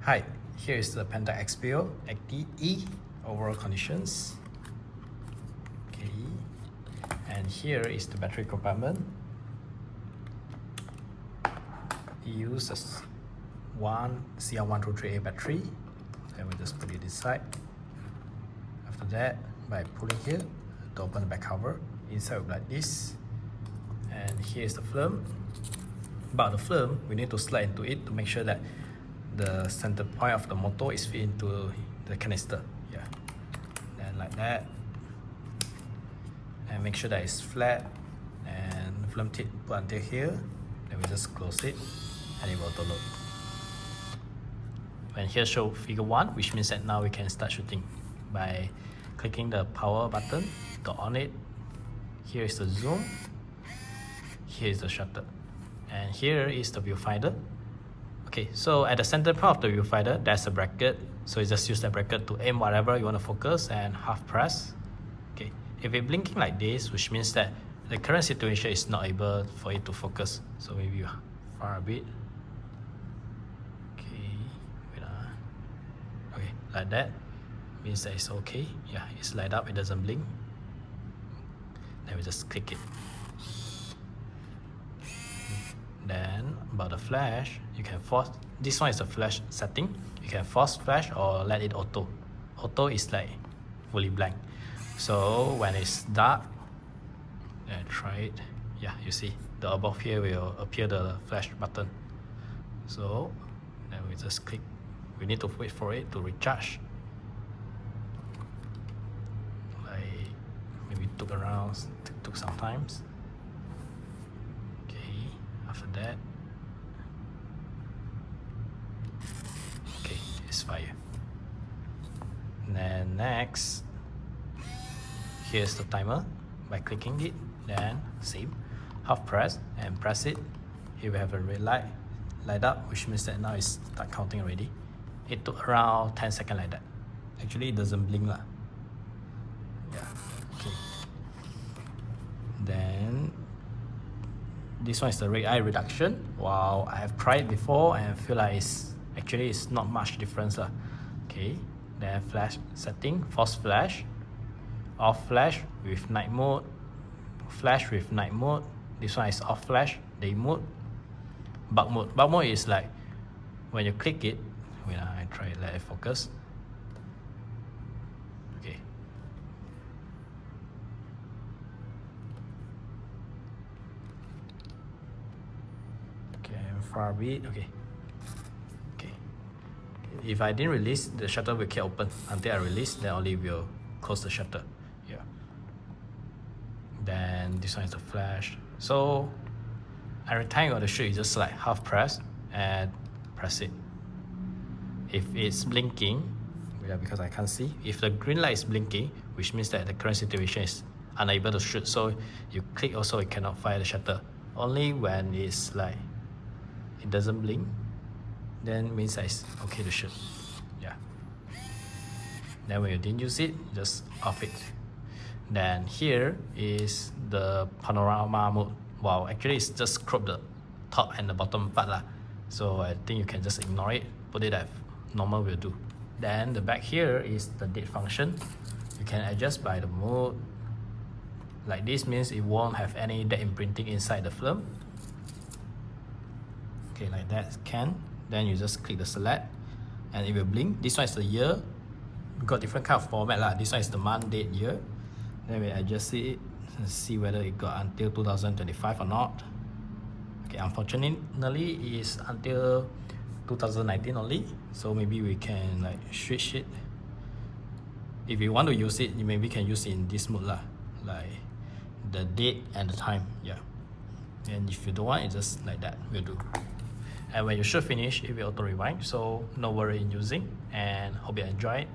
Hi, here is the Pentax Espio XDE overall conditions. Okay, and here is the battery compartment. It uses one CR123A battery. Then we just put it inside. After that, by pulling here to open the back cover, inside will be like this. And here is the film. But the film, we need to slide into it to make sure that the center point of the motor is fit into the canister. Yeah, then like that, and make sure that it's flat, and the film tip put until here. Then we just close it and it will auto load. When here show figure 1, which means that now we can start shooting by clicking the power button to on it. Here is the zoom, here is the shutter, and here is the viewfinder. Okay, so at the center part of the viewfinder, there's a bracket. So you just use that bracket to aim whatever you want to focus and half press. Okay, if it's blinking like this, which means that the current situation is not able for it to focus. So maybe far a bit. Okay, wait. Okay, like that means that it's okay. Yeah, it's light up, it doesn't blink. Then we just click it. Then about the flash, you can force, this one is the flash setting. You can force flash or let it auto. Auto is like fully blank. So when it's dark, try it. Yeah, you see the above here will appear the flash button. So then we just click. We need to wait for it to recharge. Like maybe took some times. After that, okay, it's fire. And then next, here's the timer. By clicking it, then same, half press and press it. Here we have a red light up, which means that now it's start counting already. It took around 10 seconds like that. Actually, it doesn't blink lah. Yeah, okay. Then this one is the red eye reduction. Wow, I have tried before and I feel like it's not much difference lah. Okay, then flash setting, force flash, off flash with night mode, flash with night mode. This one is off flash, day mode, bug mode. Bug mode is like when you click it. Wait, I try let it focus. Okay. Far bit. Okay. If I didn't release, the shutter will keep open until I release, then only will close the shutter. Yeah. Then this one is the flash. So every time you want to shoot, you just like half press and press it. If it's blinking, yeah, because I can't see. If the green light is blinking, which means that the current situation is unable to shoot. So you click also, it cannot fire the shutter. Only when it's like it doesn't blink, then means that it's okay to shoot. Yeah. Then when you didn't use it, just off it. Then here is the panorama mode. Wow, actually it's just crop the top and the bottom part lah. So I think you can just ignore it, put it as normal will do. Then the back here is the date function. You can adjust by the mode. Like this means it won't have any date imprinting inside the film. Okay, like that can. Then you just click the select and it will blink. This one is the year. We got different kind of format lah. This one is the month, date, year. Then we adjust it and see whether it got until 2025 or not. Okay, unfortunately it's until 2019 only. So maybe we can like switch it. If you want to use it, you maybe can use it in this mode lah, like the date and the time. Yeah. And if you don't want it, just like that will do. And when you shoot finish, it will auto rewind, so no worry in using, and hope you enjoy it.